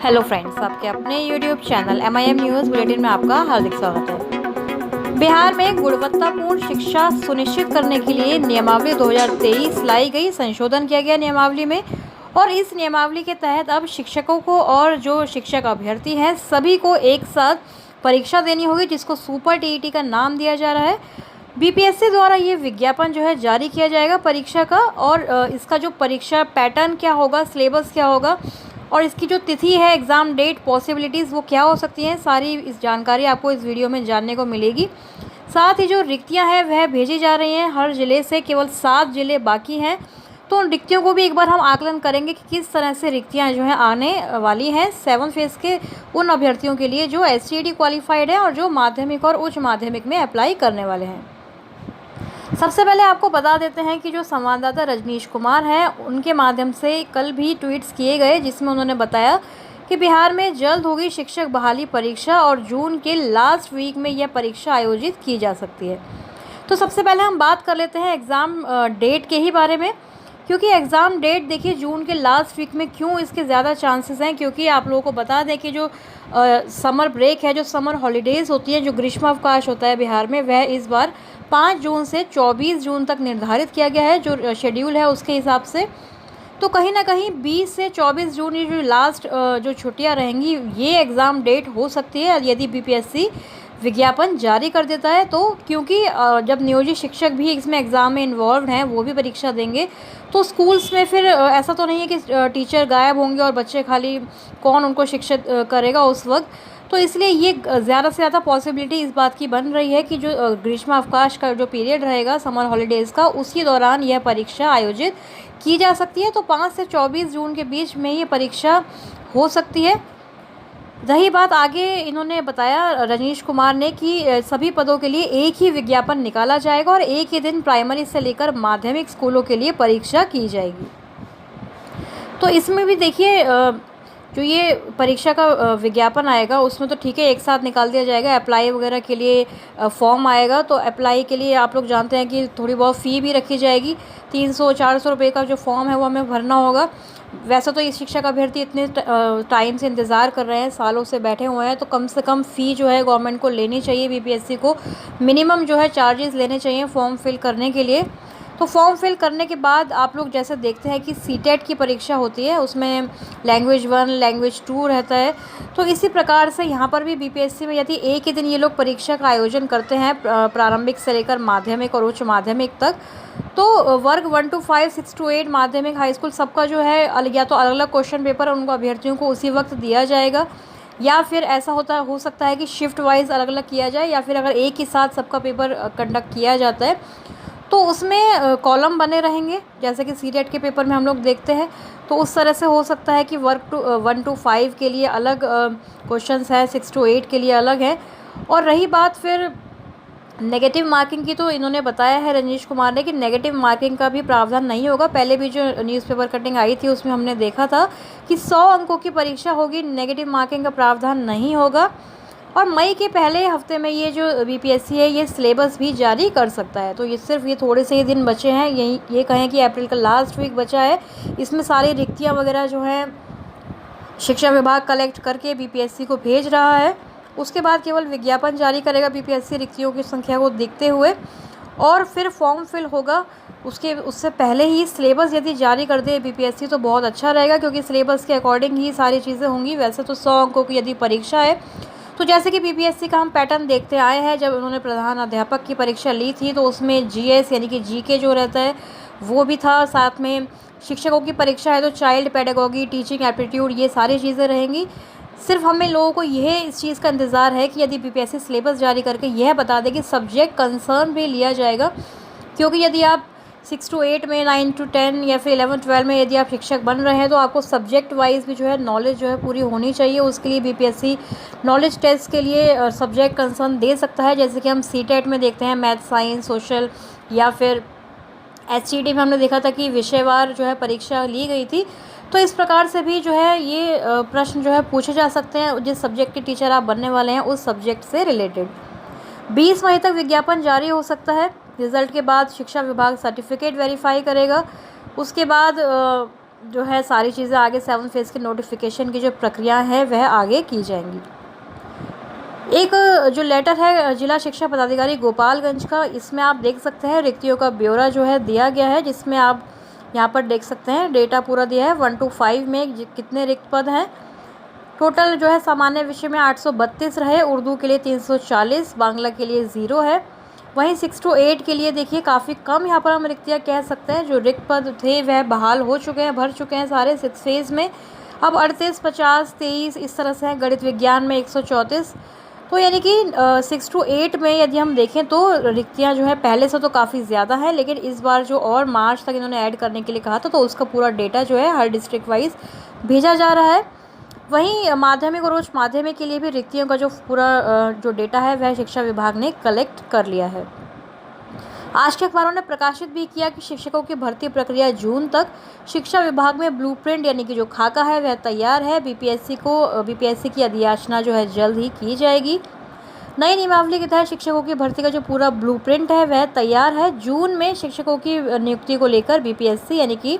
Hello friends, आपके अपने YouTube channel MIM news bulletin में आपका हार्दिक स्वागत है। बिहार में गुणवत्तापूर्ण शिक्षा सुनिश्चित करने के लिए नियमावली 2023 लाई गई। संशोधन किया गया नियमावली में और इस नियमावली के तहत अब शिक्षकों को और जो शिक्षक अभ्यर्थी हैं सभी को एक साथ परीक्षा देनी होगी, जिसको सुपर TET का नाम दिया जा रहा है। BPSC द्वारा ये विज्ञापन जो है जारी किया जाएगा परीक्षा का, और इसका जो परीक्षा पैटर्न क्या होगा, सिलेबस क्या होगा और इसकी जो तिथि है, एग्ज़ाम डेट, पॉसिबिलिटीज़ वो क्या हो सकती हैं, सारी इस जानकारी आपको इस वीडियो में जानने को मिलेगी। साथ ही जो रिक्तियां हैं वह भेजी जा रही हैं हर ज़िले से, केवल 7 ज़िले बाकी हैं। तो उन रिक्तियों को भी एक बार हम आकलन करेंगे कि किस तरह से रिक्तियां जो हैं आने वाली हैं 7th फेज़ के उन अभ्यर्थियों के लिए जो SCET क्वालिफाइड हैं और जो माध्यमिक और उच्च माध्यमिक में अप्लाई करने वाले हैं। सबसे पहले आपको बता देते हैं कि जो संवाददाता रजनीश कुमार हैं उनके माध्यम से कल भी ट्वीट्स किए गए, जिसमें उन्होंने बताया कि बिहार में जल्द होगी शिक्षक बहाली परीक्षा और जून के लास्ट वीक में यह परीक्षा आयोजित की जा सकती है। तो सबसे पहले हम बात कर लेते हैं एग्ज़ाम डेट के ही बारे में, क्योंकि एग्ज़ाम डेट देखिए जून के लास्ट वीक में क्यों इसके ज़्यादा चांसेस हैं, क्योंकि आप लोगों को बता दें कि जो समर ब्रेक है, जो समर हॉलीडेज़ होती हैं, जो ग्रीष्मावकाश होता है बिहार में, वह इस बार 5 जून से 24 जून तक निर्धारित किया गया है जो शेड्यूल है उसके हिसाब से। तो कहीं ना कहीं 20 से 24 जून ये जो लास्ट जो छुट्टियां रहेंगी, ये एग्ज़ाम डेट हो सकती है यदि BPSC विज्ञापन जारी कर देता है। तो क्योंकि जब नियोजित शिक्षक भी इसमें एग्ज़ाम में इन्वॉल्व हैं, वो भी परीक्षा देंगे, तो स्कूल्स में फिर ऐसा तो नहीं है कि टीचर गायब होंगे और बच्चे खाली, कौन उनको शिक्षित करेगा उस वक्त। तो इसलिए ये ज़्यादा से ज़्यादा पॉसिबिलिटी इस बात की बन रही है कि जो ग्रीष्मावकाश का जो पीरियड रहेगा समर हॉलीडेज़ का, उसी दौरान यह परीक्षा आयोजित की जा सकती है। तो 5 से 24 जून के बीच में ये परीक्षा हो सकती है। रही बात आगे, इन्होंने बताया रजनीश कुमार ने कि सभी पदों के लिए एक ही विज्ञापन निकाला जाएगा और एक ही दिन प्राइमरी से लेकर माध्यमिक स्कूलों के लिए परीक्षा की जाएगी। तो इसमें भी देखिए जो ये परीक्षा का विज्ञापन आएगा उसमें तो ठीक है एक साथ निकाल दिया जाएगा। अप्लाई वगैरह के लिए फॉर्म आएगा, तो अप्लाई के लिए आप लोग जानते हैं कि थोड़ी बहुत फ़ी भी रखी जाएगी। 300-400 रुपये का जो फॉर्म है वो हमें भरना होगा। वैसे तो ये शिक्षक अभ्यर्थी इतने टाइम से इंतज़ार कर रहे हैं, सालों से बैठे हुए हैं, तो कम से कम फ़ी जो है गवर्नमेंट को लेनी चाहिए, BPSC को मिनिमम जो है चार्जेस लेने चाहिए फॉर्म फिल करने के लिए। तो फॉर्म फिल करने के बाद आप लोग जैसे देखते हैं कि CTET की परीक्षा होती है, उसमें लैंग्वेज 1, लैंग्वेज 2 रहता है। तो इसी प्रकार से यहाँ पर भी BPSC में यदि एक ही दिन ये लोग परीक्षा का आयोजन करते हैं प्रारंभिक से लेकर माध्यमिक और उच्च माध्यमिक तक, तो वर्ग 1 to 5, 6 to 8 माध्यमिक, हाई स्कूल सबका जो है या तो अलग अलग क्वेश्चन पेपर उनको अभ्यर्थियों को उसी वक्त दिया जाएगा, या फिर ऐसा हो सकता है कि शिफ्ट वाइज अलग अलग किया जाए, या फिर अगर एक ही साथ सबका पेपर कंडक्ट किया जाता है तो उसमें कॉलम बने रहेंगे, जैसे कि CTET के पेपर में हम लोग देखते हैं। तो उस तरह से हो सकता है कि वर्ग 1 to 5 के लिए अलग क्वेश्चंस है, 6 to 8 के लिए अलग है। और रही बात फिर नेगेटिव मार्किंग की, तो इन्होंने बताया है रजनीश कुमार ने कि नेगेटिव मार्किंग का भी प्रावधान नहीं होगा। पहले भी जो न्यूज़पेपर कटिंग आई थी उसमें हमने देखा था कि 100 अंकों की परीक्षा होगी, नेगेटिव मार्किंग का प्रावधान नहीं होगा। और मई के पहले हफ्ते में ये जो BPSC है ये सिलेबस भी जारी कर सकता है। तो ये सिर्फ ये थोड़े से ही दिन बचे हैं, ये कहें कि अप्रैल का लास्ट वीक बचा है, इसमें सारी रिक्तियाँ वगैरह जो हैं शिक्षा विभाग कलेक्ट करके BPSC को भेज रहा है। उसके बाद केवल विज्ञापन जारी करेगा BPSC रिक्तियों की संख्या को देखते हुए, और फिर फॉर्म फिल होगा। उससे पहले ही सिलेबस यदि जारी कर दे BPSC तो बहुत अच्छा रहेगा, क्योंकि सिलेबस के अकॉर्डिंग ही सारी चीज़ें होंगी। वैसे तो 100 अंकों की यदि परीक्षा है, तो जैसे कि BPSC का हम पैटर्न देखते आए हैं, जब उन्होंने प्रधान अध्यापक की परीक्षा ली थी तो उसमें GS यानी कि GK जो रहता है वो भी था, साथ में शिक्षकों की परीक्षा है तो चाइल्ड पेडागोगी, टीचिंग एप्टीट्यूड, ये सारी चीज़ें रहेंगी। सिर्फ हमें लोगों को यह इस चीज़ का इंतज़ार है कि यदि BPSC सिलेबस जारी करके यह बता दे कि सब्जेक्ट कंसर्न भी लिया जाएगा, क्योंकि यदि आप 6 to 8 में, 9 to 10 या फिर 11-12 में यदि आप शिक्षक बन रहे हैं तो आपको सब्जेक्ट वाइज भी जो है नॉलेज जो है पूरी होनी चाहिए। उसके लिए BPSC नॉलेज टेस्ट के लिए सब्जेक्ट कंसर्न दे सकता है, जैसे कि हम CTET में देखते हैं मैथ, साइंस, सोशल, या फिर SCET में हमने देखा था कि विषयवार जो है परीक्षा ली गई थी। तो इस प्रकार से भी जो है ये प्रश्न जो है पूछे जा सकते हैं, जिस सब्जेक्ट के टीचर आप बनने वाले हैं उस सब्जेक्ट से रिलेटेड। 20 मई तक विज्ञापन जारी हो सकता है। रिज़ल्ट के बाद शिक्षा विभाग सर्टिफिकेट वेरीफाई करेगा। उसके बाद जो है सारी चीज़ें आगे 7 फेज़ के नोटिफिकेशन की जो प्रक्रिया है वह आगे की जाएंगी। एक जो लेटर है जिला शिक्षा पदाधिकारी गोपालगंज का, इसमें आप देख सकते हैं रिक्तियों का ब्यौरा जो है दिया गया है, जिसमें आप यहाँ पर देख सकते हैं डेटा पूरा दिया है। 1 to 5 में कितने रिक्त पद हैं। टोटल जो है सामान्य विषय में 832 रहे, उर्दू के लिए 340, बांग्ला के लिए 0 है। वहीं 6 to 8 के लिए देखिए काफ़ी कम यहाँ पर हम रिक्तियाँ कह सकते हैं। जो रिक्त पद थे वह बहाल हो चुके हैं, भर चुके हैं सारे 6 फेज़ में। अब 38, 50, 23 इस तरह से है। गणित विज्ञान में 134। तो यानी कि 6 to 8 में यदि हम देखें तो रिक्तियाँ जो है पहले से तो काफ़ी ज़्यादा है, लेकिन इस बार जो और मार्च तक इन्होंने ऐड करने के लिए कहा था, तो उसका पूरा डेटा जो है हर डिस्ट्रिक्ट वाइज भेजा जा रहा है। वहीं माध्यमिक और उच्च माध्यमिक के लिए भी रिक्तियों का जो पूरा जो डेटा है वह शिक्षा विभाग ने कलेक्ट कर लिया है। आज के अखबारों ने प्रकाशित भी किया कि शिक्षकों की भर्ती प्रक्रिया जून तक। शिक्षा विभाग में ब्लूप्रिंट यानी कि जो खाका है वह तैयार है। बीपीएससी की अधियाचना जो है जल्द ही की जाएगी। नई नियमावली के तहत शिक्षकों की भर्ती का जो पूरा ब्लूप्रिंट है वह तैयार है। जून में शिक्षकों की नियुक्ति को लेकर बीपीएससी यानी कि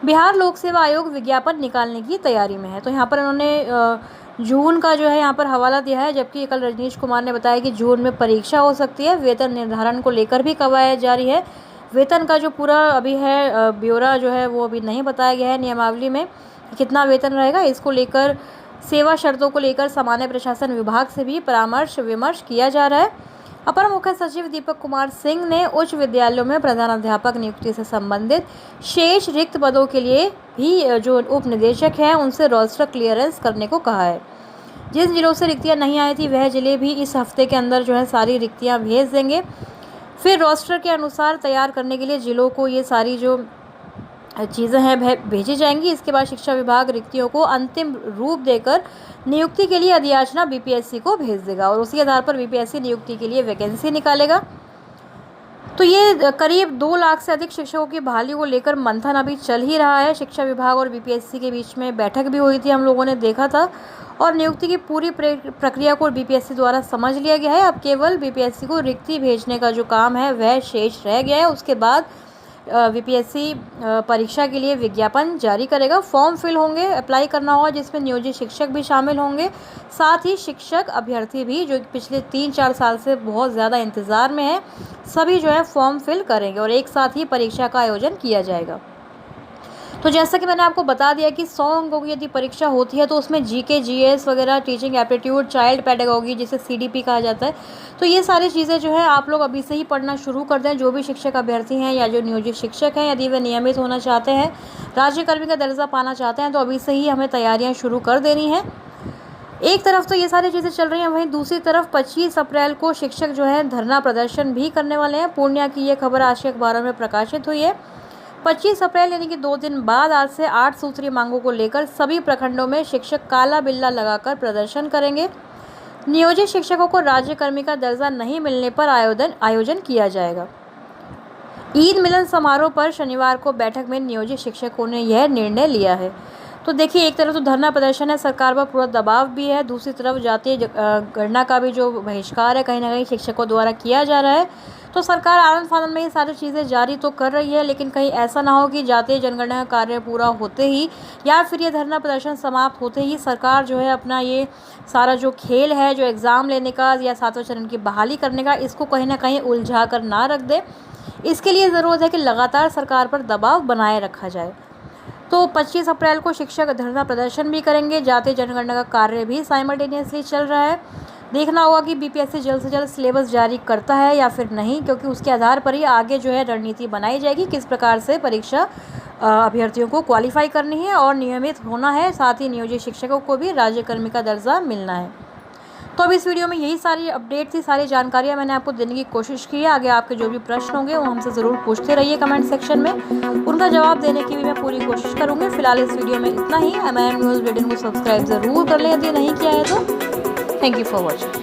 बिहार लोक सेवा आयोग विज्ञापन निकालने की तैयारी में है। तो यहाँ पर उन्होंने जून का जो है यहाँ पर हवाला दिया है, जबकि कल रजनीश कुमार ने बताया कि जून में परीक्षा हो सकती है। वेतन निर्धारण को लेकर भी कवायद जारी है। वेतन का जो पूरा अभी है ब्यौरा जो है वो अभी नहीं बताया गया है नियमावली में, कितना वेतन रहेगा। इसको लेकर सेवा शर्तों को लेकर सामान्य प्रशासन विभाग से भी परामर्श विमर्श किया जा रहा है। अपर मुख्य सचिव दीपक कुमार सिंह ने उच्च विद्यालयों में प्रधानाध्यापक नियुक्ति से संबंधित शेष रिक्त पदों के लिए भी जो उप निदेशक हैं उनसे रोस्टर क्लियरेंस करने को कहा है। जिन जिलों से रिक्तियां नहीं आई थी वह जिले भी इस हफ्ते के अंदर जो है सारी रिक्तियां भेज देंगे। फिर रोस्टर के अनुसार तैयार करने के लिए जिलों को ये सारी जो चीज़ें हैं भेजी जाएंगी। इसके बाद शिक्षा विभाग रिक्तियों को अंतिम रूप देकर नियुक्ति के लिए अधियाचना बीपीएससी को भेज देगा और उसी आधार पर बीपीएससी नियुक्ति के लिए वैकेंसी निकालेगा। तो ये करीब 2 लाख से अधिक शिक्षकों की बहाली को लेकर मंथन अभी चल ही रहा है। शिक्षा विभाग और बीपीएससी के बीच में बैठक भी हुई थी, हम लोगों ने देखा था, और नियुक्ति की पूरी प्रक्रिया को बीपीएससी द्वारा समझ लिया गया है। अब केवल बीपीएससी को रिक्ति भेजने का जो काम है वह शेष रह गया है। उसके बाद बीपीएससी परीक्षा के लिए विज्ञापन जारी करेगा। फॉर्म फिल होंगे, अप्लाई करना होगा, जिसमें नियोजित शिक्षक भी शामिल होंगे, साथ ही शिक्षक अभ्यर्थी भी जो पिछले 3-4 साल से बहुत ज़्यादा इंतज़ार में है, सभी जो है फॉर्म फिल करेंगे और एक साथ ही परीक्षा का आयोजन किया जाएगा। तो जैसा कि मैंने आपको बता दिया कि 100 अंकों की यदि परीक्षा होती है तो उसमें जीके, जीएस वगैरह, टीचिंग एप्टीट्यूड, चाइल्ड पेडागोगी जिसे सीडीपी कहा जाता है, तो ये सारी चीज़ें जो है आप लोग अभी से ही पढ़ना शुरू कर दें। जो भी शिक्षक अभ्यर्थी हैं या जो नियोजित शिक्षक हैं, यदि वे नियमित होना चाहते हैं, राज्यकर्मी का दर्जा पाना चाहते हैं, तो अभी से ही हमें तैयारियाँ शुरू कर देनी है। एक तरफ तो ये सारी चीज़ें चल रही हैं, वहीं दूसरी तरफ 25 अप्रैल को शिक्षक जो है धरना प्रदर्शन भी करने वाले हैं। पूर्णिया की ये खबर आज के अखबारों में प्रकाशित हुई है। 25 अप्रैल यानी कि 2 दिन बाद आज से 8 सूत्रीय मांगों को लेकर सभी प्रखंडों में शिक्षक काला बिल्ला लगाकर प्रदर्शन करेंगे। नियोजित शिक्षकों को राज्यकर्मी का दर्जा नहीं मिलने पर आयोजन किया जाएगा। ईद मिलन समारोह पर शनिवार को बैठक में नियोजित शिक्षकों ने यह निर्णय लिया है। तो देखिए, एक तरफ तो धरना प्रदर्शन है, सरकार पर पूरा दबाव भी है, दूसरी तरफ जातीय गणना का भी जो बहिष्कार है कहीं ना कहीं शिक्षकों द्वारा किया जा रहा है। तो सरकार आनंद फानंद में ये सारी चीज़ें जारी तो कर रही है, लेकिन कहीं ऐसा ना हो कि जातीय जनगणना का कार्य पूरा होते ही या फिर ये धरना प्रदर्शन समाप्त होते ही सरकार जो है अपना ये सारा जो खेल है, जो एग्ज़ाम लेने का या 7वें चरण की बहाली करने का, इसको कहीं ना कहीं उलझा कर ना रख दे। इसके लिए ज़रूरत है कि लगातार सरकार पर दबाव बनाए रखा जाए। तो 25 अप्रैल को शिक्षक धरना प्रदर्शन भी करेंगे। जातीय जनगणना का कार्य भी साइमल्टेनियसली चल रहा है। देखना होगा कि बीपीएससी जल्द से जल्द सिलेबस जारी करता है या फिर नहीं, क्योंकि उसके आधार पर ही आगे जो है रणनीति बनाई जाएगी, किस प्रकार से परीक्षा अभ्यर्थियों को क्वालिफाई करनी है और नियमित होना है। साथ ही नियोजित शिक्षकों को भी राज्यकर्मी का दर्जा मिलना है। तो अब इस वीडियो में यही सारी अपडेट थी, सारी जानकारियाँ मैंने आपको देने की कोशिश की है। आगे आपके जो भी प्रश्न होंगे वो हमसे ज़रूर पूछते रहिए कमेंट सेक्शन में, उनका जवाब देने की भी मैं पूरी कोशिश करूँगी। फिलहाल इस वीडियो में इतना ही। MIM न्यूज़ बुलेटिन को सब्सक्राइब ज़रूर कर लें यदि नहीं किया है तो। Thank you for watching.